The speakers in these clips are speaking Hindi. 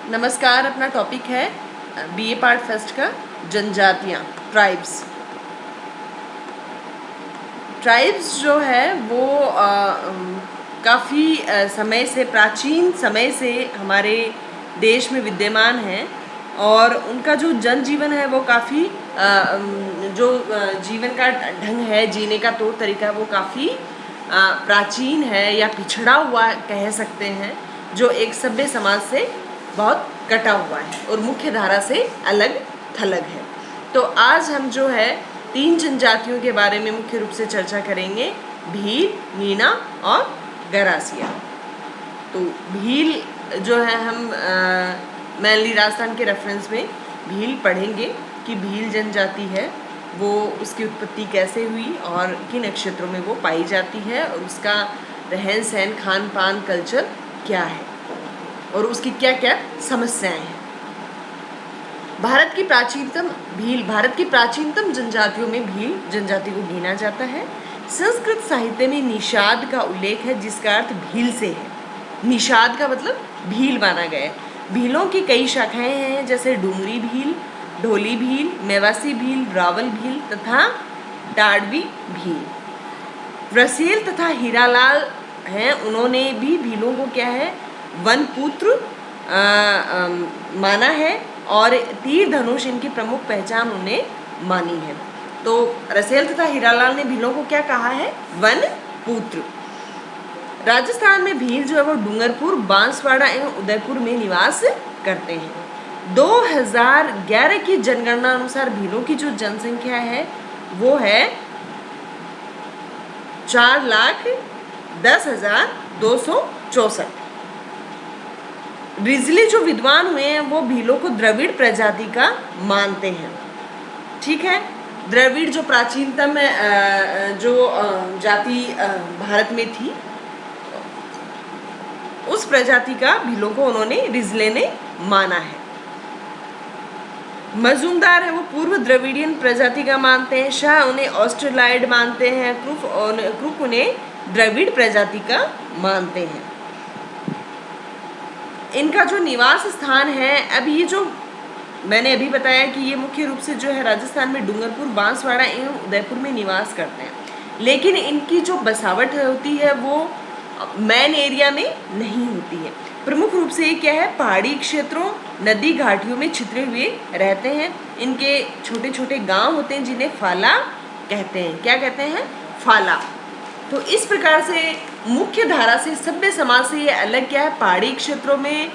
नमस्कार। अपना टॉपिक है बीए पार्ट फर्स्ट का जनजातियाँ, ट्राइब्स। ट्राइब्स जो है वो काफ़ी समय से, प्राचीन समय से हमारे देश में विद्यमान हैं और उनका जो जनजीवन है वो काफ़ी जो जीवन का ढंग है, जीने का तौर तरीका है वो काफ़ी प्राचीन है या पिछड़ा हुआ कह सकते हैं, जो एक सभ्य समाज से बहुत कटा हुआ है और मुख्य धारा से अलग थलग है। तो आज हम जो है 3 जनजातियों के बारे में मुख्य रूप से चर्चा करेंगे, भील, मीणा और गरासिया। तो भील जो है हम मेनली राजस्थान के रेफरेंस में भील पढ़ेंगे कि भील जनजाति है वो उसकी उत्पत्ति कैसे हुई और किन क्षेत्रों में वो पाई जाती है और उसका रहन सहन, खान पान, कल्चर क्या है और उसकी क्या क्या समस्याएं हैं। भारत की प्राचीनतम जनजातियों में भील जनजाति को गिना जाता है। संस्कृत साहित्य में निषाद का उल्लेख है जिसका अर्थ भील से है। निषाद का मतलब भील माना गया है। भीलों की कई शाखाएं हैं जैसे डूंगरी भील, ढोली भील, मेवासी भील, रावल भील तथा टाडवी भील। रसेल तथा हीरालाल हैं, उन्होंने भी भीलों को क्या है, वन पुत्र माना है और तीर धनुष इनकी प्रमुख पहचान उन्हें मानी है। तो रसेल तथा हीरालाल ने भीलों को क्या कहा है, वन पुत्र। राजस्थान में भील जो है वो डूंगरपुर, बांसवाड़ा एवं उदयपुर में निवास करते हैं। 2011 की जनगणना अनुसार भीलों की जो जनसंख्या है वो है 4,10,264। रिजली जो विद्वान हुए हैं वो भीलों को द्रविड़ प्रजाति का मानते हैं। ठीक है, द्रविड़ जो प्राचीनतम जो जाति भारत में थी उस प्रजाति का भीलों को उन्होंने, रिजले ने माना है। मजूमदार है वो पूर्व द्रविडियन प्रजाति का मानते हैं। शाह उन्हें ऑस्ट्रेलाइड मानते हैं। क्रुक उन्हें द्रविड़ प्रजाति का मानते हैं। इनका जो निवास स्थान है, अब ये जो मैंने अभी बताया कि ये मुख्य रूप से जो है राजस्थान में डूंगरपुर, बांसवाड़ा एवं उदयपुर में निवास करते हैं, लेकिन इनकी जो बसावट होती है वो मैन एरिया में नहीं होती है। प्रमुख रूप से ये क्या है, पहाड़ी क्षेत्रों, नदी घाटियों में छितरे हुए रहते हैं। इनके छोटे छोटे गांव होते हैं जिन्हें फाला कहते हैं। क्या कहते हैं, फाला। तो इस प्रकार से मुख्य धारा से, सभ्य समाज से ये अलग क्या है, पहाड़ी क्षेत्रों में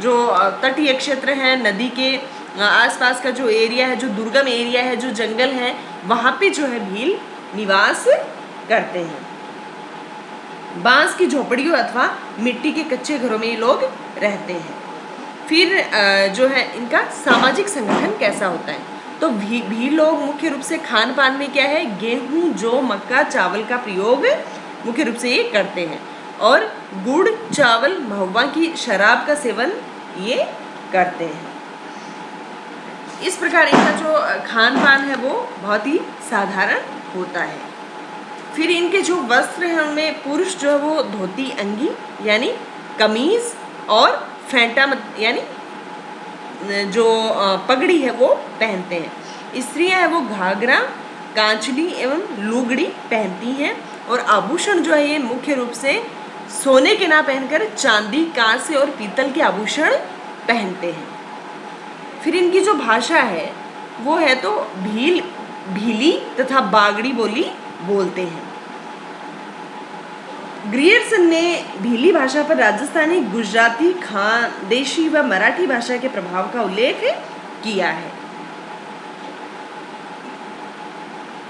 जो तटीय क्षेत्र हैं, नदी के आसपास का जो एरिया है, जो दुर्गम एरिया है, जो जंगल है, वहाँ पे जो है भील निवास करते हैं। बांस की झोपड़ियों अथवा मिट्टी के कच्चे घरों में ये लोग रहते हैं। फिर जो है इनका सामाजिक संगठन कैसा होता है, तो भील लोग मुख्य रूप से खान पान में क्या है, गेहूं, जौ, मक्का, चावल का प्रयोग मुख्य रूप से ये करते हैं और गुड़, चावल, महुआ की शराब का सेवन ये करते हैं। इस प्रकार इनका जो खान पान है वो बहुत ही साधारण होता है। फिर इनके जो वस्त्र हैं उनमें पुरुष जो है वो धोती, अंगी यानी कमीज और फेंटा यानी जो पगड़ी है वो पहनते हैं। स्त्रियां हैं वो घाघरा, कांचली एवं लुगड़ी पहनती हैं और आभूषण जो है ये मुख्य रूप से सोने के ना पहनकर चांदी, कांस्य और पीतल के आभूषण पहनते हैं। फिर इनकी जो भाषा है वो है तो भीली तथा बागड़ी बोली बोलते हैं। ग्रियर्सन ने भीली भाषा पर राजस्थानी, गुजराती, खानदेशी व मराठी भाषा के प्रभाव का उल्लेख किया है।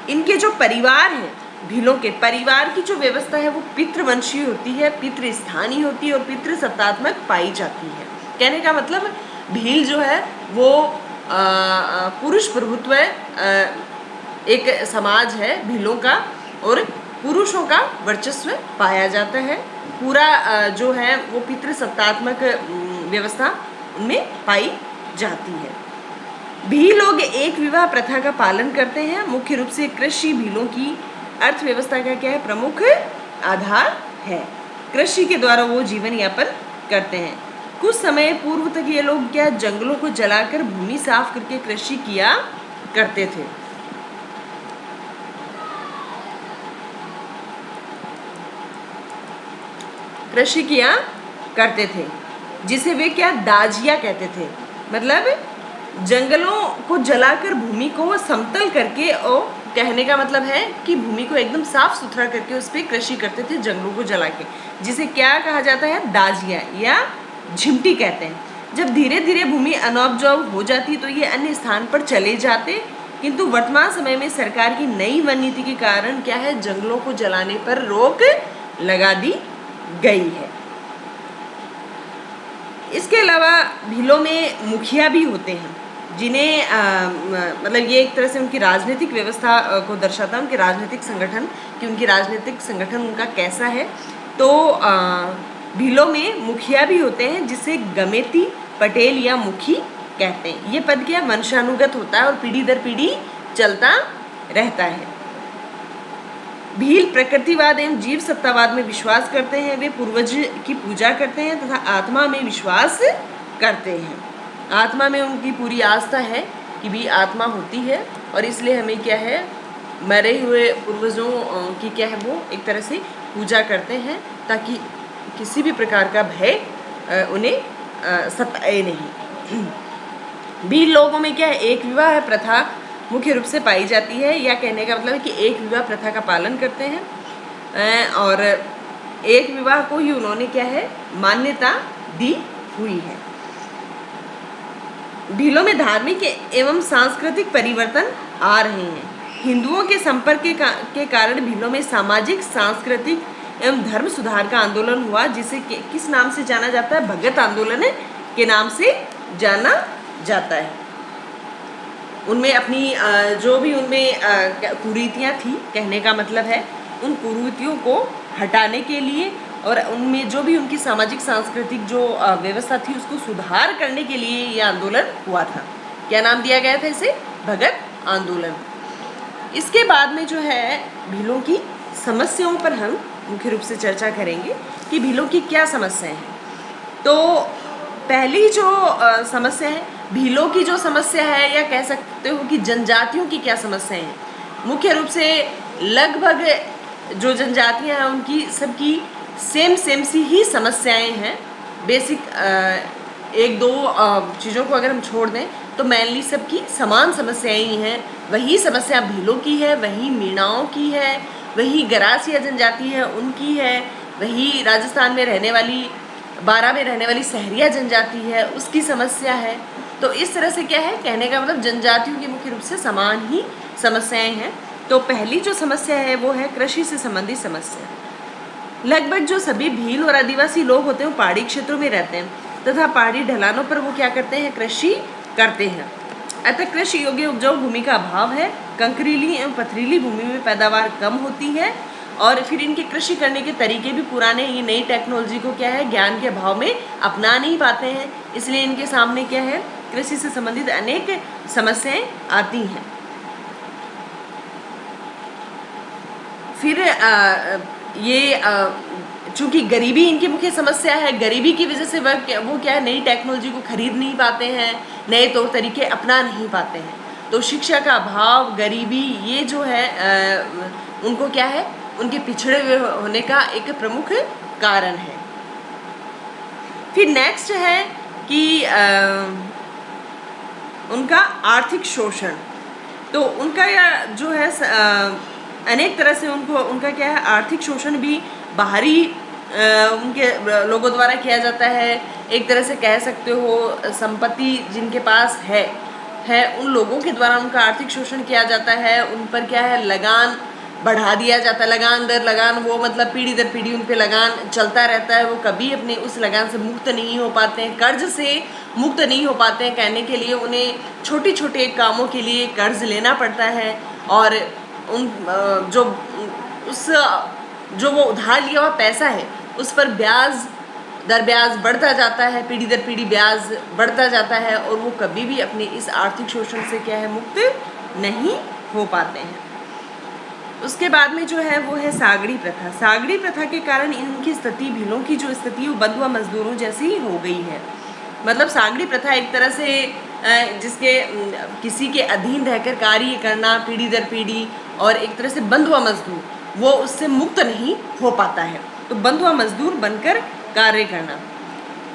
इनके जो परिवार हैं, भीलों के परिवार की जो व्यवस्था है वो पितृवंशीय होती है, पितृस्थानीय होती है और पितृसत्तात्मक पाई जाती है। कहने का मतलब भील जो है वो पुरुष प्रभुत्व एक समाज है भीलों का और पुरुषों का वर्चस्व पाया जाता है। पूरा जो है वो पितृसत्तात्मक व्यवस्था उनमें पाई जाती है। भील लोग एक विवाह प्रथा का पालन करते हैं। मुख्य रूप से कृषि भीलों की अर्थव्यवस्था का क्या है, प्रमुख आधार है। कृषि के द्वारा वो जीवन यापन करते हैं। कुछ समय पूर्व तक ये लोग क्या जंगलों को जलाकर भूमि साफ करके कृषि किया करते थे। कृषि किया करते थे, जिसे वे क्या दाजिया कहते थे। मतलब जंगलों को जलाकर भूमि को समतल करके, और कहने का मतलब है कि भूमि को एकदम साफ सुथरा करके उस पर कृषि करते थे जंगलों को जला के, जिसे क्या कहा जाता है, दाजिया या झिमटी कहते हैं। जब धीरे धीरे भूमि अनउपजाऊ हो जाती तो ये अन्य स्थान पर चले जाते, किंतु वर्तमान समय में सरकार की नई वन नीति के कारण क्या है, जंगलों को जलाने पर रोक लगा दी गई है। इसके अलावा भीलों में मुखिया भी होते हैं, जिन्हें मतलब ये एक तरह से उनकी राजनीतिक व्यवस्था को दर्शाता है, उनके राजनीतिक संगठन, कि उनकी राजनीतिक संगठन उनका कैसा है। तो भीलों में मुखिया भी होते हैं, जिसे गमेती, पटेल या मुखी कहते हैं। ये पद क्या वंशानुगत होता है और पीढ़ी दर पीढ़ी चलता रहता है। भील प्रकृतिवाद एवं जीव सत्तावाद में विश्वास करते हैं। वे पूर्वज की पूजा करते हैं तथा आत्मा में विश्वास करते हैं। आत्मा में उनकी पूरी आस्था है कि भी आत्मा होती है, और इसलिए हमें क्या है, मरे हुए पूर्वजों की क्या है, वो एक तरह से पूजा करते हैं, ताकि किसी भी प्रकार का भय उन्हें सताए नहीं। भील लोगों में क्या है, एक विवाह प्रथा मुख्य रूप से पाई जाती है, या कहने का मतलब है कि एक विवाह प्रथा का पालन करते हैं, और एक विवाह को ही उन्होंने क्या है, मान्यता दी हुई है। भीलों में धार्मिक एवं सांस्कृतिक परिवर्तन आ रहे हैं। हिंदुओं के संपर्क के कारण भीलों में सामाजिक, सांस्कृतिक एवं धर्म सुधार का आंदोलन हुआ, जिसे किस नाम से जाना जाता है, भगत आंदोलन के नाम से जाना जाता है। उनमें अपनी जो भी उनमें कुरीतियाँ थी, कहने का मतलब है, उन कुरीतियों को हटाने के लिए और उनमें जो भी उनकी सामाजिक सांस्कृतिक जो व्यवस्था थी उसको सुधार करने के लिए ये आंदोलन हुआ था। क्या नाम दिया गया था इसे, भगत आंदोलन। इसके बाद में जो है भीलों की समस्याओं पर हम मुख्य रूप से चर्चा करेंगे कि भीलों की क्या समस्याएं हैं। तो पहली जो समस्या है, भीलों की जो समस्या है, या कह सकते हो कि जनजातियों की क्या समस्याएं हैं। मुख्य रूप से लगभग जो जनजातियां हैं उनकी सबकी सेम सी ही समस्याएं हैं। बेसिक एक दो चीज़ों को अगर हम छोड़ दें तो मेनली सबकी समान समस्याएं ही हैं। वही समस्या भीलों की है, वही मीणाओं की है, वही गरासिया जनजाति है उनकी है, वही राजस्थान में रहने वाली, बारां में रहने वाली सहरिया जनजाति है उसकी समस्या है। तो इस तरह से क्या है, कहने का मतलब जनजातियों की मुख्य रूप से समान ही समस्याएं हैं। तो पहली जो समस्या है वो है कृषि से संबंधित समस्या। लगभग जो सभी भील और आदिवासी लोग होते हैं वो पहाड़ी क्षेत्रों में रहते हैं तथा पहाड़ी ढलानों पर वो क्या करते हैं, कृषि करते हैं। अतः कृषि योग्य उपजाऊ भूमि का अभाव है। कंकरीली एवं पथरीली भूमि में पैदावार कम होती है, और फिर इनके कृषि करने के तरीके भी पुराने, ये नई टेक्नोलॉजी को क्या है, ज्ञान के अभाव में अपना नहीं पाते हैं। इसलिए इनके सामने क्या है, कृषि से संबंधित अनेक समस्याएं आती हैं। फिर ये चूँकि गरीबी इनकी मुख्य समस्या है, गरीबी की वजह से वो क्या है, नई टेक्नोलॉजी को खरीद नहीं पाते हैं, नए तौर तरीके अपना नहीं पाते हैं। तो शिक्षा का अभाव, गरीबी, ये जो है उनको क्या है, उनके पिछड़े हुए होने का एक प्रमुख कारण है। फिर नेक्स्ट है कि उनका आर्थिक शोषण। तो उनका जो है अनेक तरह से उनका क्या है, आर्थिक शोषण भी बाहरी उनके लोगों द्वारा किया जाता है। एक तरह से कह सकते हो संपत्ति जिनके पास है उन लोगों के द्वारा उनका आर्थिक शोषण किया जाता है। उन पर क्या है, लगान बढ़ा दिया जाता है, लगान दर लगान, वो मतलब पीढ़ी दर पीढ़ी उन पे लगान चलता रहता है। वो कभी अपने उस लगान से मुक्त नहीं हो पाते हैं, कर्ज से मुक्त नहीं हो पाते हैं। कहने के लिए उन्हें छोटे छोटे कामों के लिए कर्ज लेना पड़ता है, और उन जो वो उधार लिया हुआ पैसा है उस पर ब्याज दर ब्याज बढ़ता जाता है, पीढ़ी दर पीढ़ी ब्याज बढ़ता जाता है, और वो कभी भी अपने इस आर्थिक शोषण से क्या है, मुक्त नहीं हो पाते हैं। उसके बाद में जो है वो है सागड़ी प्रथा। सागड़ी प्रथा के कारण इनकी स्थिति, भीलों की जो स्थिति वो बंधुआ मजदूरों जैसी हो गई है। मतलब सागड़ी प्रथा एक तरह से जिसके किसी के अधीन रहकर कार्य करना पीढ़ी दर पीढ़ी, और एक तरह से बंधुआ मजदूर, वो उससे मुक्त नहीं हो पाता है। तो बंधुआ मजदूर बनकर कार्य करना,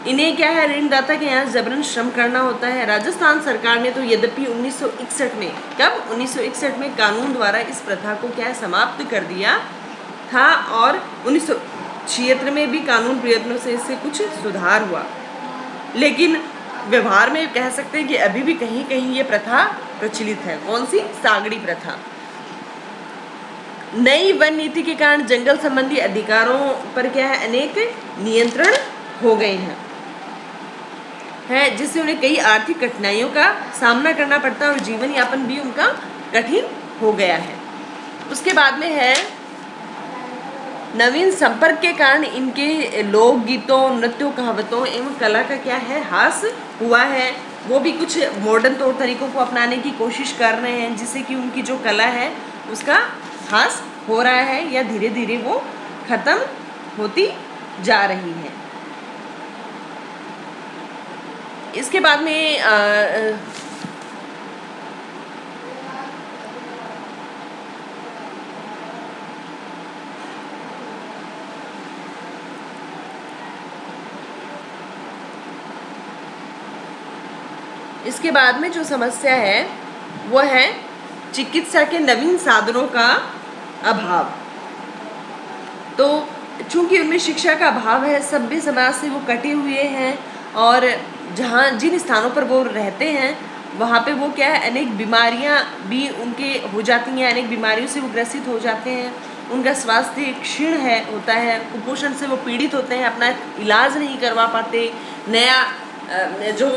इन्हें क्या है, ऋणदाता के यहाँ जबरन श्रम करना होता है। राजस्थान सरकार ने तो यद्यपि 1961 में, कब 1961 में कानून द्वारा इस प्रथा को क्या है समाप्त कर दिया था, और 1976 में भी कानून प्रयत्नों से इससे कुछ सुधार हुआ, लेकिन व्यवहार में कह सकते हैं कि अभी भी कहीं कहीं ये प्रथा प्रचलित है। कौन सी? सागड़ी प्रथा। नई वन नीति के कारण जंगल संबंधी अधिकारों पर क्या है, अनेक नियंत्रण हो गए हैं, जिससे उन्हें कई आर्थिक कठिनाइयों का सामना करना पड़ता है और जीवन यापन भी उनका कठिन हो गया है। उसके बाद में है नवीन संपर्क के कारण इनके लोकगीतों, नृत्यों, कहावतों एवं कला का क्या है, ह्रास हुआ है। वो भी कुछ मॉडर्न तौर तरीकों को अपनाने की कोशिश कर रहे हैं, जिससे कि उनकी जो कला है उसका ह्रास हो रहा है या धीरे धीरे वो खत्म होती जा रही है। इसके बाद में इसके बाद में जो समस्या है वो है चिकित्सा के नवीन साधनों का अभाव। तो चूंकि उनमें शिक्षा का अभाव है, सभ्य समाज से वो कटे हुए हैं, और जहाँ जिन स्थानों पर वो रहते हैं वहाँ पे वो क्या है, अनेक बीमारियाँ भी उनके हो जाती हैं, अनेक बीमारियों से वो ग्रसित हो जाते हैं, उनका स्वास्थ्य क्षीण होता है, कुपोषण से वो पीड़ित होते हैं, अपना इलाज नहीं करवा पाते। नया जो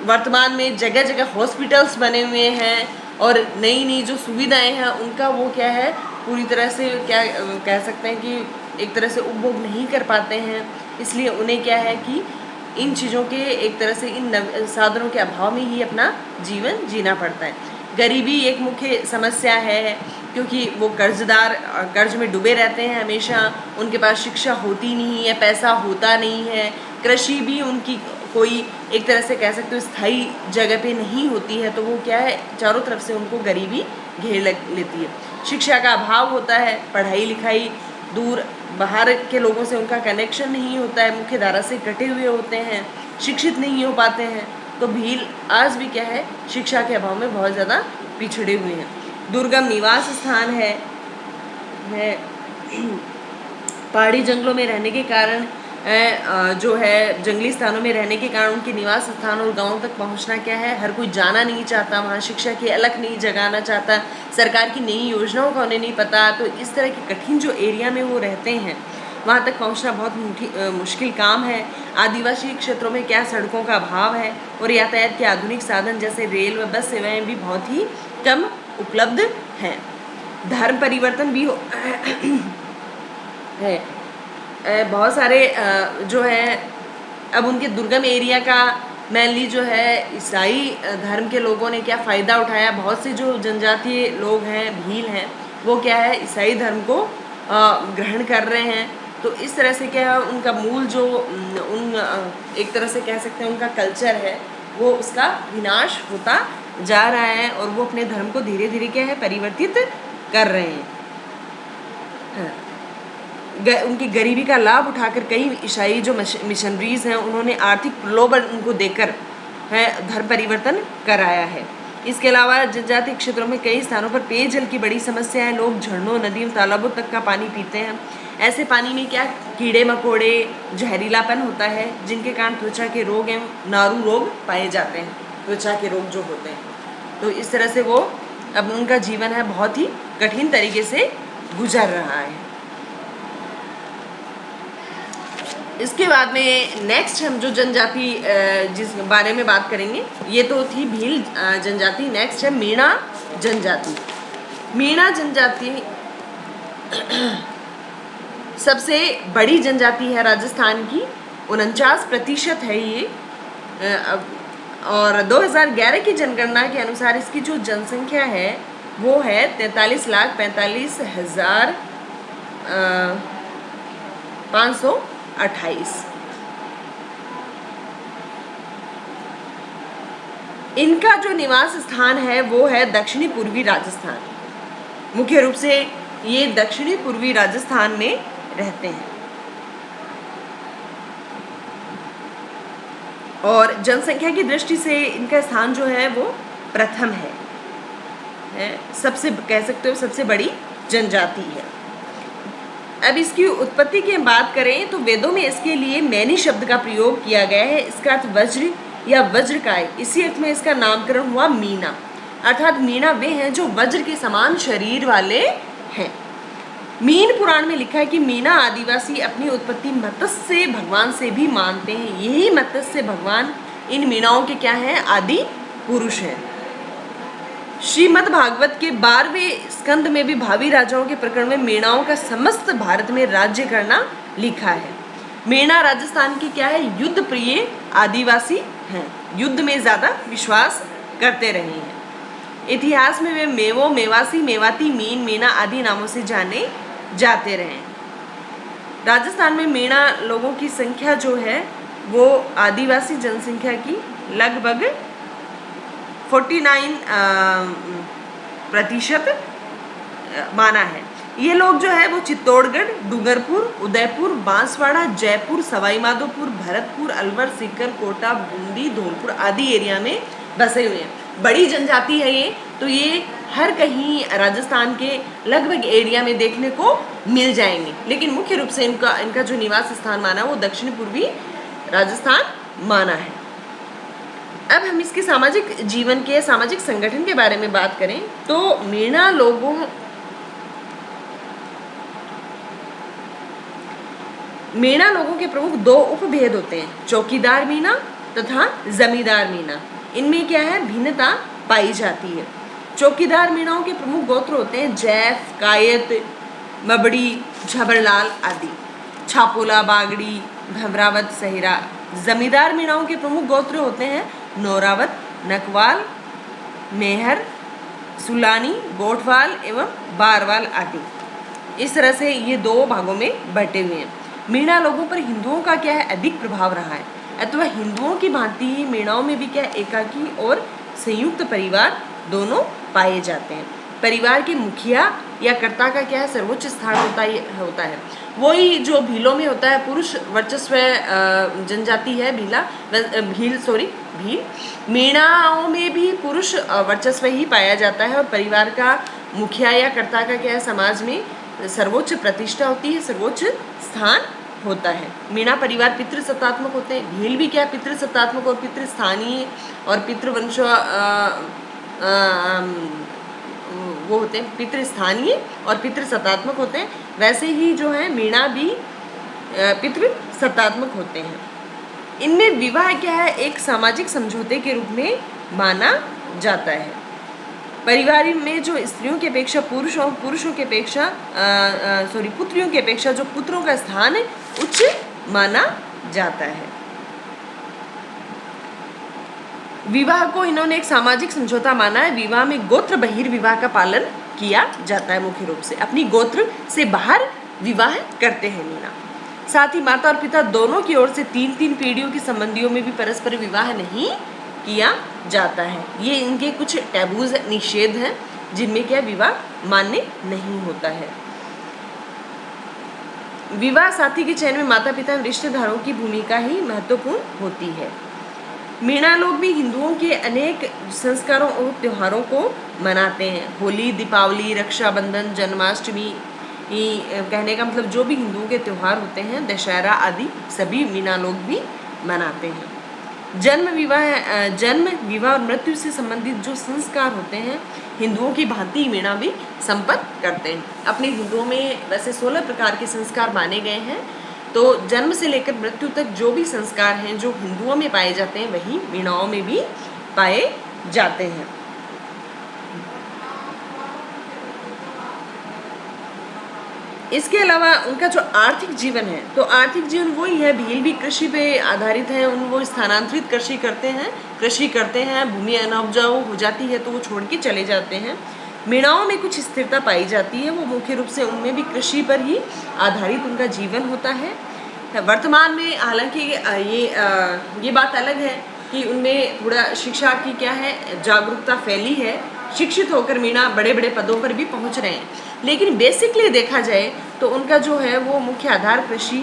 वर्तमान में जगह जगह हॉस्पिटल्स बने हुए हैं और नई नई जो सुविधाएं हैं उनका वो क्या है, पूरी तरह से क्या कह सकते हैं कि एक तरह से उपभोग नहीं कर पाते हैं। इसलिए उन्हें क्या है कि इन चीज़ों के एक तरह से इन साधनों के अभाव में ही अपना जीवन जीना पड़ता है। गरीबी एक मुख्य समस्या है, क्योंकि वो कर्ज में डूबे रहते हैं हमेशा, उनके पास शिक्षा होती नहीं है, पैसा होता नहीं है, कृषि भी उनकी कोई एक तरह से कह सकते हो स्थायी जगह पे नहीं होती है, तो वो क्या है, चारों तरफ से उनको गरीबी घेर लेती है। शिक्षा का अभाव होता है, पढ़ाई लिखाई दूर, बाहर के लोगों से उनका कनेक्शन नहीं होता है, मुख्य धारा से कटे हुए होते हैं, शिक्षित नहीं हो पाते हैं। तो भील आज भी क्या है, शिक्षा के अभाव में बहुत ज़्यादा पिछड़े हुए हैं। दुर्गम निवास स्थान है पहाड़ी जंगलों में रहने के कारण जो है, जंगली स्थानों में रहने के कारण उनके निवास स्थान और गांवों तक पहुंचना क्या है, हर कोई जाना नहीं चाहता, वहाँ शिक्षा की अलख नहीं जगाना चाहता, सरकार की नई योजनाओं का उन्हें नहीं पता। तो इस तरह के कठिन जो एरिया में वो रहते हैं वहाँ तक पहुँचना बहुत मुश्किल काम है। आदिवासी क्षेत्रों में क्या सड़कों का अभाव है और यातायात के आधुनिक साधन जैसे रेल व बस सेवाएँ भी बहुत ही कम उपलब्ध हैं। धर्म परिवर्तन भी है, बहुत सारे जो है, अब उनके दुर्गम एरिया का मेनली जो है ईसाई धर्म के लोगों ने क्या फ़ायदा उठाया। बहुत से जो जनजातीय लोग हैं, भील हैं, वो क्या है, ईसाई धर्म को ग्रहण कर रहे हैं। तो इस तरह से क्या है, उनका मूल जो एक तरह से कह सकते हैं उनका कल्चर है, वो उसका विनाश होता जा रहा है और वो अपने धर्म को धीरे धीरे क्या है, परिवर्तित कर रहे हैं। उनकी गरीबी का लाभ उठाकर कई ईसाई जो मिशनरीज हैं उन्होंने आर्थिक प्रलोभन उनको देकर है धर्म परिवर्तन कराया है। इसके अलावा जनजातीय क्षेत्रों में कई स्थानों पर पेयजल की बड़ी समस्या है। लोग झरनों, नदियों, तालाबों तक का पानी पीते हैं। ऐसे पानी में क्या कीड़े मकोड़े, जहरीलापन होता है, जिनके कारण त्वचा के रोग एवं नारू रोग पाए जाते हैं, त्वचा के रोग जो होते हैं। तो इस तरह से वो अब उनका जीवन है बहुत ही कठिन तरीके से गुजर रहा है। इसके बाद में नेक्स्ट हम जो जनजाति जिस बारे में बात करेंगे, ये तो थी भील जनजाति। नेक्स्ट है मीणा जनजाति। मीणा जनजाति सबसे बड़ी जनजाति है राजस्थान की, 49% है ये। और 2011 की जनगणना के अनुसार इसकी जो जनसंख्या है वो है 43,45,528। इनका जो निवास स्थान है वो है दक्षिणी पूर्वी राजस्थान। मुख्य रूप से ये दक्षिणी पूर्वी राजस्थान में रहते हैं और जनसंख्या की दृष्टि से इनका स्थान जो है वो प्रथम है, सबसे कह सकते हो सबसे बड़ी जनजाति है। अब इसकी उत्पत्ति की बात करें तो वेदों में इसके लिए मैनी शब्द का प्रयोग किया गया है। इसका अर्थ वज्र या वज्रकाय, इसी अर्थ में इसका नामकरण हुआ मीना। अर्थात मीना वे हैं जो वज्र के समान शरीर वाले हैं। मीन पुराण में लिखा है कि मीना आदिवासी अपनी उत्पत्ति मत्स्य भगवान से भी मानते हैं। यही मत्स्य भगवान इन मीनाओं के क्या हैं? आदि पुरुष हैं। श्रीमद् भागवत के 12वें स्कंद में भी भावी राजाओं के प्रकरण में मीणाओं का समस्त भारत में राज्य करना लिखा है। मीणा राजस्थान की क्या है? युद्ध प्रिय आदिवासी हैं, युद्ध में ज्यादा विश्वास करते रहे हैं। इतिहास में वे मेवो, मेवासी, मेवाती, मीन, मीना आदि नामों से जाने जाते रहे। राजस्थान में मीणा लोगों की संख्या जो है वो आदिवासी जनसंख्या की लगभग 49% माना है। ये लोग जो है वो चित्तौड़गढ़, डूंगरपुर, उदयपुर, बांसवाड़ा, जयपुर, सवाई माधोपुर, भरतपुर, अलवर, सीकर, कोटा, बूंदी, धौलपुर आदि एरिया में बसे हुए हैं। बड़ी जनजाति है ये, तो ये हर कहीं राजस्थान के लगभग एरिया में देखने को मिल जाएंगे, लेकिन मुख्य रूप से इनका जो निवास स्थान माना वो दक्षिण पूर्वी राजस्थान माना है। अब हम इसके सामाजिक जीवन के, सामाजिक संगठन के बारे में बात करें तो मीणा लोगों के प्रमुख 2 उपभेद होते हैं, चौकीदार मीणा तथा जमींदार मीणा। इनमें क्या है? भिन्नता पाई जाती है। चौकीदार मीणाओं के प्रमुख गोत्र होते हैं जैफ, कायत, मबड़ी, झबरलाल आदि, छापोला, बागड़ी, भवरावत, सहिरा। जमींदार मीणाओं के प्रमुख गोत्र होते हैं नौरावत, नकवाल, मेहर, सुलानी, गोठवाल एवं बारवाल आदि। इस तरह से ये 2 भागों में बटे हुए हैं। मीणा लोगों पर हिंदुओं का क्या है? अधिक प्रभाव रहा है, अथवा हिंदुओं की भांति ही मीणाओं में भी क्या है? एकाकी और संयुक्त परिवार दोनों पाए जाते हैं। परिवार के मुखिया या कर्ता का क्या है? सर्वोच्च स्थान होता है। वही जो भीलों में होता है, पुरुष वर्चस्व जनजाति है भील। मीणाओं में भी पुरुष वर्चस्व ही पाया जाता है और परिवार का मुखिया या कर्ता का क्या है? समाज में सर्वोच्च प्रतिष्ठा होती है, सर्वोच्च स्थान होता है। मीणा परिवार पितृसत्तात्मक होते हैं। भील भी क्या है? पितृसत्तात्मक और पितृस्थानीय और पितृवंश वो होते हैं, पितृस्थानीय और पितृसत्तात्मक होते हैं। वैसे ही जो है मीणा भी पितृसत्तात्मक होते हैं। इनमें विवाह क्या है? एक सामाजिक समझौते के रूप में माना जाता है। परिवार में जो स्त्रियों की अपेक्षा पुरुषों की अपेक्षा पुत्रियों की अपेक्षा जो पुत्रों का स्थान है उच्च माना जाता है। विवाह को इन्होंने एक सामाजिक समझौता माना है। विवाह में गोत्र बहिर्विवाह का पालन किया जाता है। मुख्य रूप से अपनी गोत्र से बाहर विवाह करते हैं मीणा। साथ ही माता और पिता दोनों की ओर से 3-3 पीढ़ियों के संबंधियों में भी परस्पर विवाह नहीं किया जाता है। ये इनके कुछ टैबूज, निषेध हैं जिनमें क्या विवाह मान्य नहीं होता है। विवाह साथी के चयन में माता पिता एवं रिश्तेदारों की भूमिका ही महत्वपूर्ण होती है। मीणा लोग भी हिंदुओं के अनेक संस्कारों और त्योहारों को मनाते हैं। होली, दीपावली, रक्षाबंधन, जन्माष्टमी, कहने का मतलब जो भी हिंदुओं के त्योहार होते हैं, दशहरा आदि सभी मीणा लोग भी मनाते हैं। जन्म, विवाह और मृत्यु से संबंधित जो संस्कार होते हैं हिंदुओं की भांति मीणा भी संपन्न करते हैं। अपने हिंदुओं में वैसे 16 प्रकार के संस्कार माने गए हैं, तो जन्म से लेकर मृत्यु तक जो भी संस्कार हैं जो हिंदुओं में पाए जाते हैं वही मीणाओं में भी पाए जाते हैं। इसके अलावा उनका जो आर्थिक जीवन है, तो आर्थिक जीवन वही है, भील भी कृषि पे आधारित है। वो स्थानांतरित कृषि करते हैं, भूमि अनउपजाऊ हो जाती है तो वो छोड़ के चले जाते हैं। मीणाओं में कुछ स्थिरता पाई जाती है, वो मुख्य रूप से उनमें भी कृषि पर ही आधारित उनका जीवन होता है। वर्तमान में हालांकि ये बात अलग है कि उनमें थोड़ा शिक्षा की क्या है जागरूकता फैली है, शिक्षित होकर मीणा बड़े बड़े पदों पर भी पहुंच रहे हैं, लेकिन बेसिकली देखा जाए तो उनका जो है वो मुख्य आधार कृषि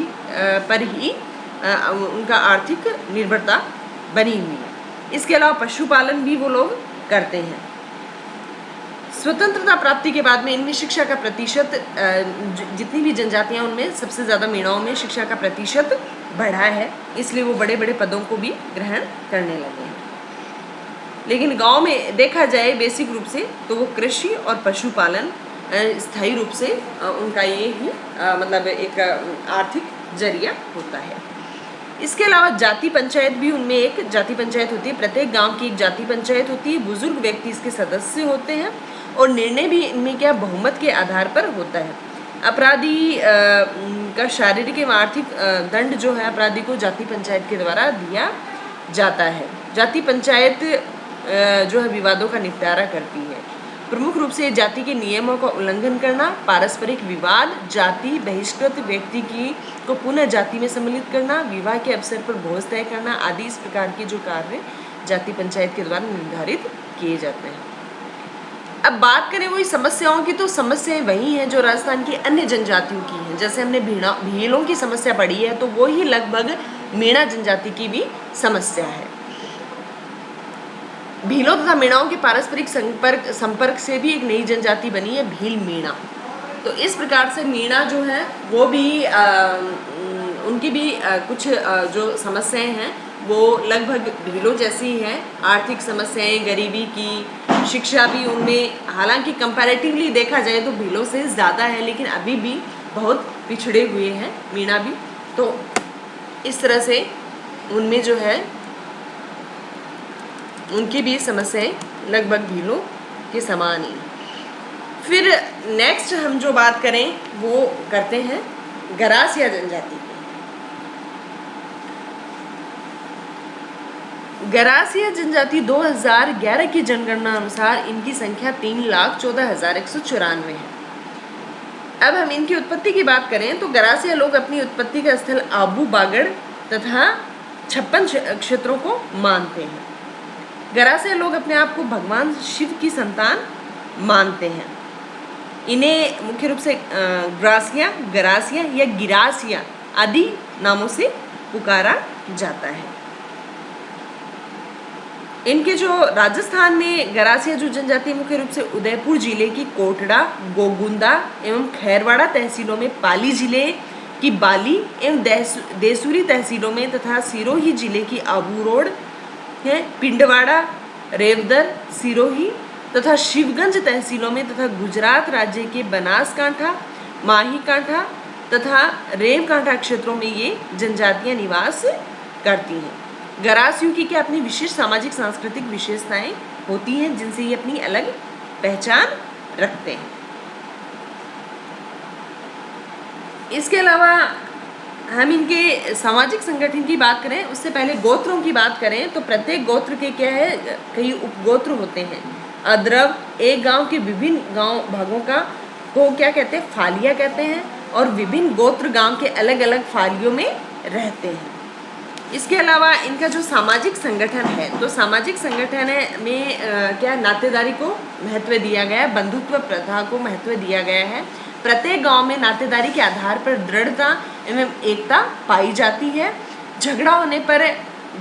पर ही उनका आर्थिक निर्भरता बनी हुई है। इसके अलावा पशुपालन भी वो लोग करते हैं। स्वतंत्रता प्राप्ति के बाद में इनमें शिक्षा का प्रतिशत, जितनी भी जनजातियां उनमें सबसे ज़्यादा मीणाओं में शिक्षा का प्रतिशत बढ़ा है, इसलिए वो बड़े बड़े पदों को भी ग्रहण करने लगे हैं। लेकिन गांव में देखा जाए बेसिक रूप से तो वो कृषि और पशुपालन स्थायी रूप से उनका ये ही मतलब एक आर्थिक जरिया होता है। इसके अलावा जाति पंचायत भी उनमें एक जाति पंचायत होती है। प्रत्येक गांव की एक जाति पंचायत होती है, बुजुर्ग व्यक्ति इसके सदस्य होते हैं और निर्णय भी इनमें क्या बहुमत के आधार पर होता है। अपराधी का शारीरिक एवं आर्थिक दंड जो है अपराधी को जाति पंचायत के द्वारा दिया जाता है। जाति पंचायत जो है विवादों का निपटारा करती है। प्रमुख रूप से जाति के नियमों का उल्लंघन करना, पारस्परिक विवाद, जाति बहिष्कृत व्यक्ति को पुनः जाति में सम्मिलित करना, विवाह के अवसर पर भोज तय करना आदि इस प्रकार के जो कार्य जाति पंचायत के द्वारा निर्धारित किए जाते हैं। अब बात करें वही समस्याओं की, तो समस्याएं वही हैं जो राजस्थान की अन्य जनजातियों की हैं। जैसे हमने भीलों की समस्या पढ़ी है, तो वो ही लगभग मीणा जनजाति की भी समस्या है। भीलों तथा मीणाओं के पारस्परिक संपर्क से भी एक नई जनजाति बनी है, भील मीणा। तो इस प्रकार से मीणा जो है वो भी उनकी भी कुछ जो समस्याएं हैं वो लगभग भीलों जैसी ही हैं। आर्थिक समस्याएं, गरीबी की, शिक्षा भी उनमें हालांकि कंपैरेटिवली देखा जाए तो भीलों से ज़्यादा है, लेकिन अभी भी बहुत पिछड़े हुए हैं मीणा भी। तो इस तरह से उनमें जो है उनकी भी समस्याएं लगभग भीलों के समान ही। फिर नेक्स्ट हम जो बात करें वो करते हैं गरासिया जनजाति की। गरासिया जनजाति 2011 की जनगणना अनुसार इनकी संख्या 3,14,194 है। अब हम इनकी उत्पत्ति की बात करें तो गरासिया लोग अपनी उत्पत्ति का स्थल आबू बागड़ तथा 56 क्षेत्रों को मानते हैं। गरासिया लोग अपने आप को भगवान शिव की संतान मानते हैं। इन्हें मुख्य रूप से ग्रासिया, गरासिया या गिरासिया आदि नामों से पुकारा जाता है। इनके जो राजस्थान में गरासिया जो जनजाति मुख्य रूप से उदयपुर जिले की कोटड़ा, गोगुंदा एवं खैरवाड़ा तहसीलों में, पाली जिले की बाली एवं देसूरी तहसीलों में तथा सिरोही जिले की आबू रोड है, पिंडवाड़ा, रेवदर, सिरोही तथा शिवगंज तहसीलों में तथा गुजरात राज्य के बनासकांठा, माहीकांठा तथा रेवकांठा क्षेत्रों में ये जनजातियां निवास करती हैं। गरासियों की क्या अपनी विशेष सामाजिक सांस्कृतिक विशेषताएं होती हैं जिनसे ये अपनी अलग पहचान रखते हैं। इसके अलावा हम इनके सामाजिक संगठन की बात करें उससे पहले गोत्रों की बात करें तो प्रत्येक गोत्र के क्या है कई उपगोत्र होते हैं। अद्रव एक गांव के विभिन्न गांव भागों को क्या कहते हैं, फालिया कहते हैं, और विभिन्न गोत्र गांव के अलग अलग फालियों में रहते हैं। इसके अलावा इनका जो सामाजिक संगठन है तो सामाजिक संगठन में क्या नातेदारी को महत्व दिया गया है, बंधुत्व प्रथा को महत्व दिया गया है। प्रत्येक गांव में नातेदारी के आधार पर दृढ़ता एवं एकता पाई जाती है। झगड़ा होने पर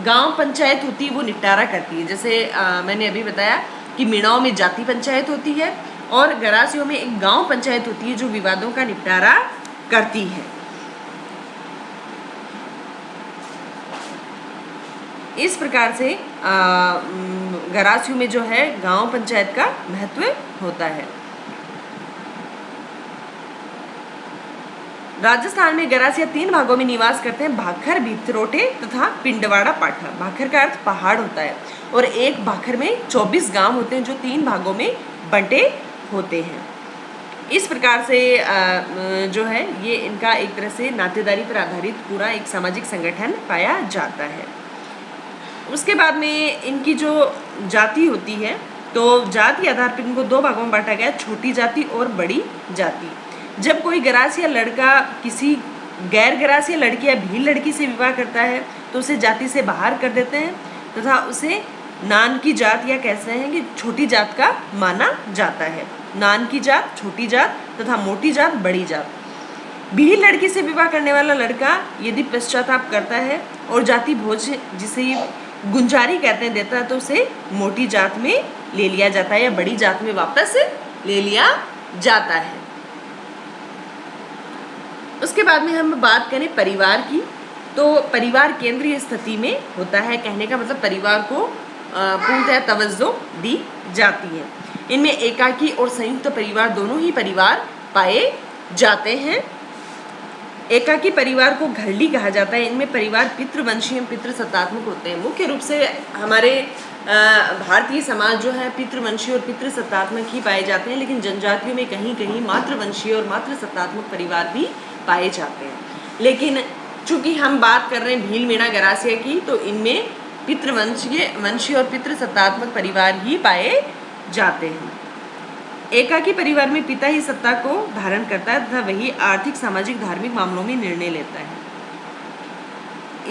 गांव पंचायत होती है वो निपटारा करती है। जैसे मैंने अभी बताया कि मीणाओं में जाति पंचायत होती है और गरासियों में एक गांव पंचायत होती है जो विवादों का निपटारा करती है। इस प्रकार से गरासियों में जो है गांव पंचायत का महत्व होता है। राजस्थान में गरासिया 3 भागों में निवास करते हैं, भाखर, भितरोटे तथा पिंडवाड़ा पाठा। भाखर का अर्थ पहाड़ होता है और एक भाखर में 24 गांव होते हैं जो 3 भागों में बंटे होते हैं। इस प्रकार से जो है ये इनका एक तरह से नातेदारी पर आधारित पूरा एक सामाजिक संगठन पाया जाता है। उसके बाद में इनकी जो जाति होती है तो जाति के आधार पर इनको दो भागों में बांटा गया, छोटी जाति और बड़ी जाति। जब कोई गरासी या लड़का किसी गैर गरासी या लड़की या भील लड़की से विवाह करता है तो उसे जाति से बाहर कर देते हैं तथा उसे नान की जात या कहते हैं कि छोटी जात का माना जाता है। नान की जात, छोटी जात तथा मोटी जात, बड़ी जात। भील लड़की से विवाह करने वाला लड़का यदि पश्चाताप करता है और जाति भोज जिसे गुंजारी कहते हैं देता है तो उसे मोटी जात में ले लिया जाता है या बड़ी जात में वापस ले लिया जाता है। उसके बाद में हम बात करें परिवार की, तो परिवार केंद्रीय स्थिति में होता है। कहने का मतलब परिवार को पूर्णतः तवज्जो दी जाती है। इनमें एकाकी और संयुक्त परिवार दोनों ही परिवार पाए जाते हैं। एकाकी परिवार को घरली कहा जाता है। इनमें परिवार पितृवंशीय पितृसत्तात्मक होते हैं। मुख्य रूप से हमारे भारतीय समाज जो है पितृवंशीय और पितृसत्तात्मक ही पाए जाते हैं, लेकिन जनजातियों में कहीं कहीं मातृवंशीय और मातृसत्तात्मक परिवार भी पाए जाते हैं। लेकिन चूंकि हम बात कर रहे हैं भील मीणा गरासिया की, तो इनमें पितृवंशीय और पितृसत्तात्मक परिवार ही पाए जाते हैं। एकाकी परिवार में पिता ही सत्ता को धारण करता है तथा वही आर्थिक, सामाजिक, धार्मिक मामलों में निर्णय लेता है।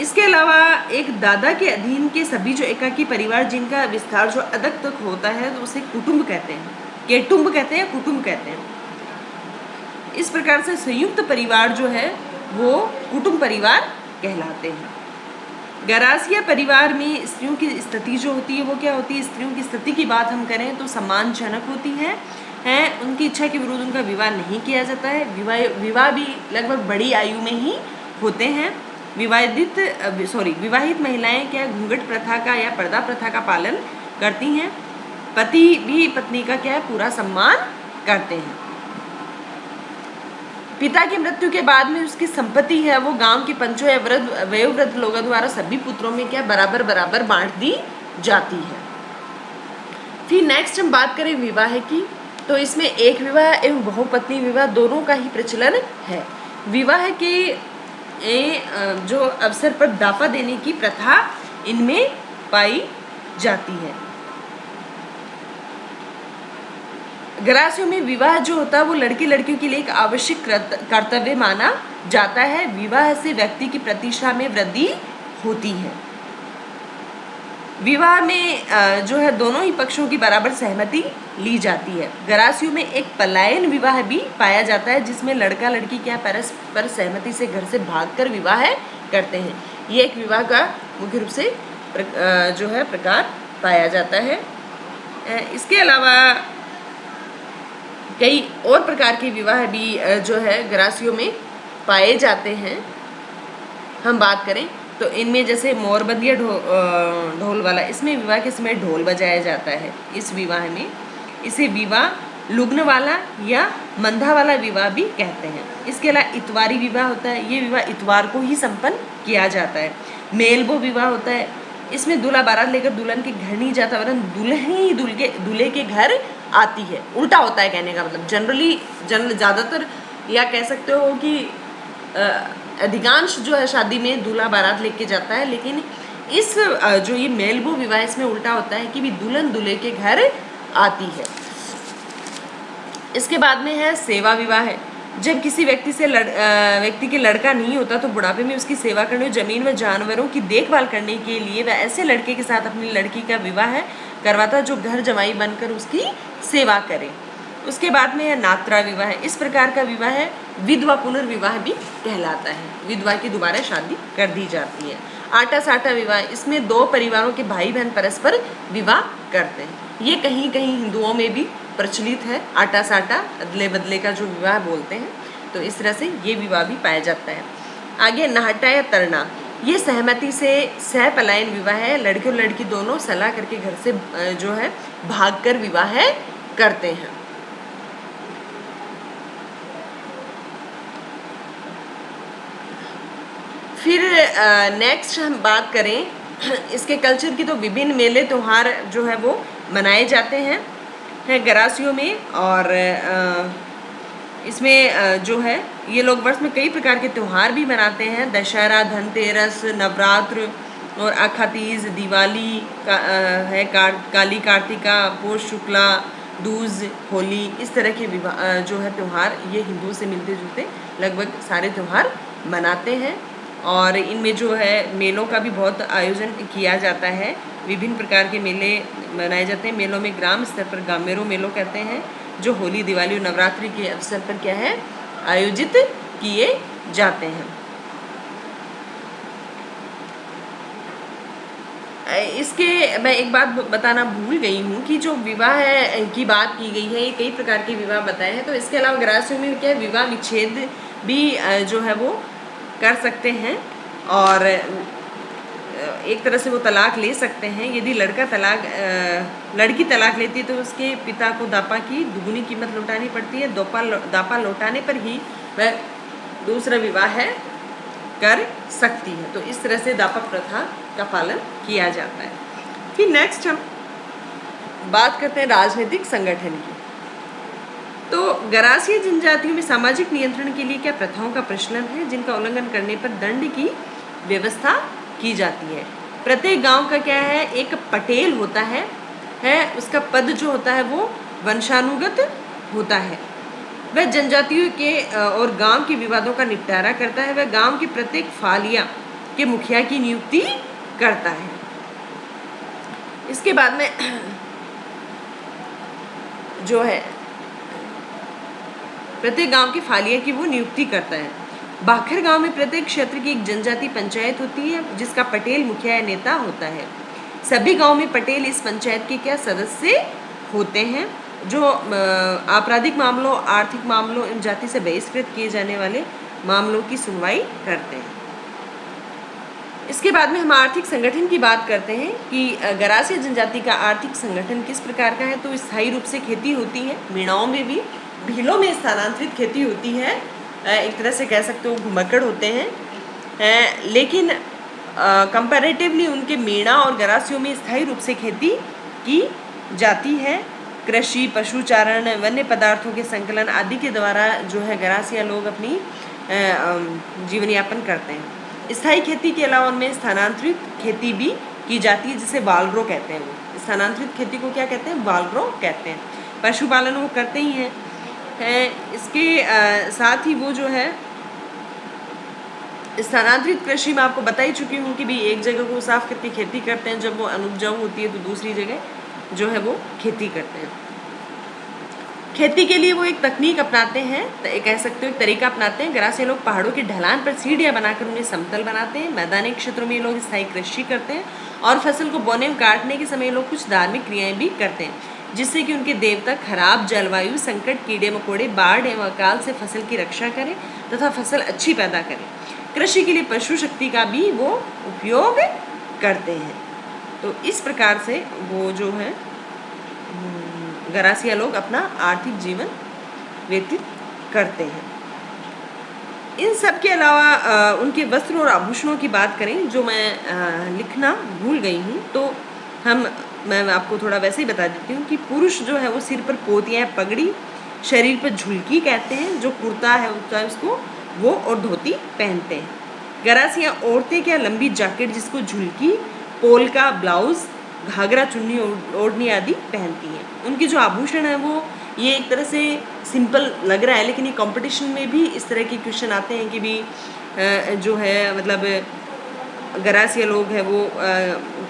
इसके अलावा एक दादा के अधीन के सभी जो एकाकी परिवार जिनका विस्तार जो अदक तक होता है तो उसे कुटुंब कहते हैं। केटुंब कहते हैं, कुटुंब कहते हैं। इस प्रकार से संयुक्त परिवार जो है वो कुटुंब परिवार कहलाते हैं। गरासिया परिवार में स्त्रियों की स्थिति जो होती है वो क्या होती है? स्त्रियों की स्थिति की बात हम करें तो सम्मानजनक होती है। उनकी इच्छा के विरुद्ध उनका विवाह नहीं किया जाता है। विवाह भी लगभग बड़ी आयु में ही होते हैं। विवाहित महिलाएं क्या घूंघट प्रथा का या पर्दा प्रथा का पालन करती हैं। पति भी पत्नी का क्या है पूरा सम्मान करते हैं। पिता की मृत्यु के बाद में उसकी संपत्ति है वो गांव के पंचों या वयोवृद्ध लोगों द्वारा सभी पुत्रों में क्या बराबर बराबर बांट दी जाती है। फिर नेक्स्ट हम बात करें विवाह की, तो इसमें एक विवाह एवं बहुपत्नी विवाह दोनों का ही प्रचलन है। विवाह के जो अवसर पर दाफा देने की प्रथा इनमें पाई जाती है। गरासियों में विवाह जो होता है वो लड़के लड़कियों के लिए एक आवश्यक कर्तव्य माना जाता है। विवाह से व्यक्ति की प्रतिष्ठा में वृद्धि होती है। विवाह में जो है दोनों ही पक्षों की बराबर सहमति ली जाती है। गरासियों में एक पलायन विवाह भी पाया जाता है जिसमें लड़का लड़की क्या परस्पर सहमति से घर से भागकर विवाह करते हैं। ये एक विवाह का मुख्य रूप से जो है प्रकार पाया जाता है। इसके अलावा कई और प्रकार के विवाह भी जो है गरासियों में पाए जाते हैं। हम बात करें तो इनमें जैसे मोरबंदिया ढोल वाला, इसमें विवाह के समय ढोल बजाया जाता है। इस विवाह में इसे विवाह लुग्न वाला या मंधा वाला विवाह भी कहते हैं। इसके अलावा इतवारी विवाह होता है। ये विवाह इतवार को ही संपन्न किया जाता है। मेलबो विवाह होता है। इसमें दूल्हा बारात लेकर दुल्हन के घर नहीं जाता वरन दुल्हन ही दूल्हे के घर आती है। उल्टा होता है कहने का मतलब। जनरली ज़्यादातर या कह सकते हो कि अधिकांश जो है शादी में दूल्हा बारात लेके जाता है, लेकिन इस जो ये मेलबो विवाह इसमें उल्टा होता है कि भी दुल्हन दूल्हे के घर आती है। इसके बाद में है सेवा विवाह है। जब किसी व्यक्ति के लड़का नहीं होता तो बुढ़ापे में उसकी सेवा करने, जमीन व जानवरों की देखभाल करने के लिए वह ऐसे लड़के के साथ अपनी लड़की का विवाह करवाता जो घर जमाई बनकर उसकी सेवा करे। उसके बाद में है नात्रा विवाह है। इस प्रकार का विवाह है विधवा पुनर्विवाह भी कहलाता है। विधवा की दोबारा शादी कर दी जाती है। आटा साटा विवाह, इसमें दो परिवारों के भाई बहन परस्पर विवाह करते हैं। ये कहीं कहीं हिंदुओं में भी प्रचलित है। आटा साटा अदले बदले का जो विवाह बोलते हैं, तो इस तरह से ये विवाह भी पाया जाता है। आगे नाहटा या तरना, ये सहमति से सह पलायन विवाह है। लड़के और लड़की दोनों सलाह करके घर से जो है भागकर विवाह करते हैं। फिर नेक्स्ट हम बात करें इसके कल्चर की, तो विभिन्न मेले त्यौहार जो है वो मनाए जाते हैं गरासियों में। और इसमें जो है ये लोग वर्ष में कई प्रकार के त्यौहार भी मनाते हैं। दशहरा, धनतेरस, नवरात्र, और अखातीज, दिवाली का है, काली कार्तिका, पौष शुक्ला, दूज, होली, इस तरह के जो है त्यौहार ये हिंदुओं से मिलते जुलते लगभग सारे त्यौहार मनाते हैं। और इनमें जो है मेलों का भी बहुत आयोजन किया जाता है। विभिन्न प्रकार के मेले मनाए जाते हैं। मेलों में ग्राम स्तर पर गामेरो मेलो कहते हैं, जो होली, दिवाली और नवरात्रि के अवसर पर क्या है आयोजित किए जाते हैं। इसके मैं एक बात बताना भूल गई हूँ कि जो विवाह की बात की गई है, ये कई प्रकार के विवाह बताए हैं। तो इसके अलावा ग्रासियों में क्या है, विवाह विच्छेद भी जो है वो कर सकते हैं, और एक तरह से वो तलाक ले सकते हैं। यदि लड़की तलाक लेती है तो उसके पिता को दापा की दुगुनी कीमत लौटानी पड़ती है। दापा लौटाने पर ही वह दूसरा विवाह कर सकती है। तो इस तरह से दापा प्रथा का पालन किया जाता है। फिर नेक्स्ट हम बात करते हैं राजनीतिक संगठन की। तो गरासिया जनजातियों में सामाजिक नियंत्रण के लिए क्या प्रथाओं का प्रचलन है, जिनका उल्लंघन करने पर दंड की व्यवस्था की जाती है। प्रत्येक गांव का क्या है, एक पटेल होता है, उसका पद जो होता है वो वंशानुगत होता है। वह जनजातियों के और गांव के विवादों का निपटारा करता है। वह गांव की प्रत्येक फालिया के मुखिया की नियुक्ति करता है। इसके बाद में जो है प्रत्येक गांव की फालिया की वो नियुक्ति करता है। बाखर गांव में प्रत्येक क्षेत्र की एक जनजाति पंचायत होती है, जिसका पटेल मुखिया या नेता होता है। सभी गांव में पटेल इस पंचायत के क्या सदस्य होते हैं, जो आपराधिक मामलों, आर्थिक मामलों एवं जाति से बहिष्कृत किए जाने वाले मामलों की सुनवाई करते हैं। इसके बाद में हम आर्थिक संगठन की बात करते हैं कि गरासिया जनजाति का आर्थिक संगठन किस प्रकार का है। तो स्थायी रूप से खेती होती है, मीणाओं में भी, भीलों में स्थानांतरित खेती होती है। एक तरह से कह सकते हो घुमक्कड़ होते हैं, लेकिन कंपैरेटिवली उनके मीणा और गरासियों में स्थायी रूप से खेती की जाती है। कृषि, पशुचारण, वन्य पदार्थों के संकलन आदि के द्वारा जो है गरासिया लोग अपनी जीवन यापन करते हैं। स्थायी खेती के अलावा उनमें स्थानांतरित खेती भी की जाती है, जिसे वालरो कहते हैं। वो स्थानांतरित खेती को क्या कहते हैं, वालरो कहते हैं। पशुपालन वो करते ही हैं। इसके साथ ही वो जो है स्थानांतरित कृषि में आपको बता ही चुकी हूँ कि भी एक जगह को साफ करके खेती करते हैं, जब वो अनुपजाऊ होती है तो दूसरी जगह जो है वो खेती करते हैं। खेती के लिए वो एक तकनीक अपनाते हैं, तो कह सकते हो एक तरीका अपनाते हैं। गरासिया लोग पहाड़ों की ढलान पर सीढ़ियाँ बनाकर उन्हें समतल बनाते हैं। मैदानी क्षेत्रों में ये लोग स्थायी कृषि करते हैं, और फसल को बोने और काटने के समय लोग कुछ धार्मिक क्रियाएं भी करते हैं, जिससे कि उनके देवता खराब जलवायु, संकट, कीड़े मकोड़े, बाढ़ एवं अकाल से फसल की रक्षा करें तथा फसल अच्छी पैदा करें। कृषि के लिए पशु शक्ति का भी वो उपयोग करते हैं। तो इस प्रकार से वो जो है गरासिया लोग अपना आर्थिक जीवन व्यतीत करते हैं। इन सब के अलावा उनके वस्त्र और आभूषणों की बात करें, जो मैं लिखना भूल गई हूँ, तो मैं आपको थोड़ा वैसे ही बता देती हूँ कि पुरुष जो है वो सिर पर पोतियाँ, पगड़ी, शरीर पर झुलकी कहते हैं, जो कुर्ता है होता है उसको वो, और धोती पहनते हैं। गरासिया औरतें क्या लंबी जैकेट जिसको झुलकी, पोलका ब्लाउज, घाघरा, चुन्नी, ओढ़नी आदि पहनती हैं। उनके जो आभूषण है वो ये एक तरह से सिंपल लग रहा है, लेकिन ये कंपटीशन में भी इस तरह के क्वेश्चन आते हैं कि भी जो है मतलब गरासिया लोग है वो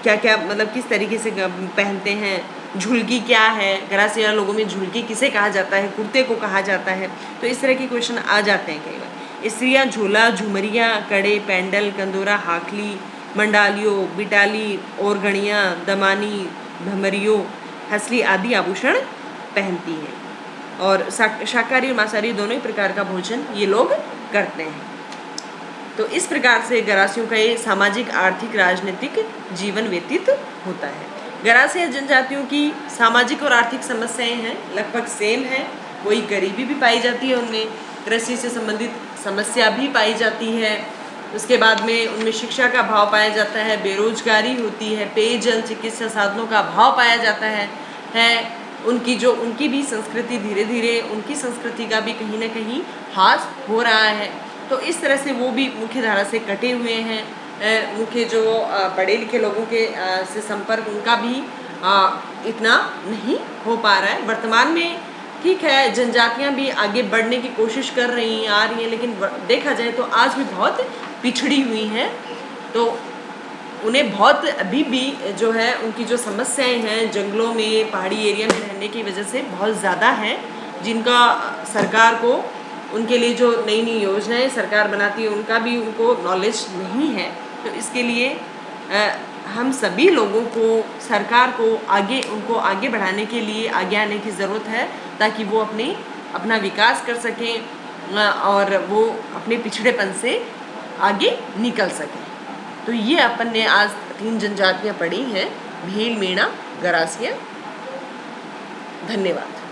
क्या क्या मतलब किस तरीके से पहनते हैं, झुलकी क्या है, गरासिया लोगों में झुलकी किसे कहा जाता है, कुर्ते को कहा जाता है। तो इस तरह के क्वेश्चन आ जाते हैं कई बार। स्त्रियाँ झोला, झुमरियाँ, कड़े, पेंडल, कंदोरा, हाकली, मंडालियों, बिटाली, ओरगणियाँ, दमानी, भमरियों, हसली आदि आभूषण पहनती हैं। और शाकाहारी और मांसाहारी दोनों ही प्रकार का भोजन ये लोग करते हैं। तो इस प्रकार से गरासियों का ये सामाजिक, आर्थिक, राजनीतिक जीवन व्यतीत होता है। गरासिया जनजातियों की सामाजिक और आर्थिक समस्याएं हैं लगभग सेम है। वही गरीबी भी पाई जाती है उनमें, कृषि से संबंधित समस्या भी पाई जाती है। उसके बाद में उनमें शिक्षा का अभाव पाया जाता है, बेरोजगारी होती है, पेयजल, चिकित्सा साधनों का अभाव पाया जाता है। उनकी भी संस्कृति धीरे धीरे उनकी संस्कृति का भी कहीं ना कहीं ह्रास हो रहा है। तो इस तरह से वो भी मुख्य धारा से कटे हुए हैं। मुख्य जो पढ़े लिखे लोगों के से संपर्क उनका भी इतना नहीं हो पा रहा है वर्तमान में। ठीक है, जनजातियां भी आगे बढ़ने की कोशिश कर रही हैं, आ रही हैं, लेकिन देखा जाए तो आज भी बहुत पिछड़ी हुई हैं। तो उन्हें बहुत अभी भी जो है उनकी जो समस्याएं हैं जंगलों में, पहाड़ी एरिया में रहने की वजह से बहुत ज़्यादा हैं, जिनका सरकार को उनके लिए जो नई नई योजनाएं सरकार बनाती है उनका भी उनको नॉलेज नहीं है। तो इसके लिए हम सभी लोगों को, सरकार को उनको आगे बढ़ाने के लिए आगे आने की ज़रूरत है, ताकि वो अपना विकास कर सकें और वो अपने पिछड़ेपन से आगे निकल सकें। तो ये अपन ने आज 3 जनजातियाँ पढ़ी हैं, भील, मीणा, गरासिया। धन्यवाद।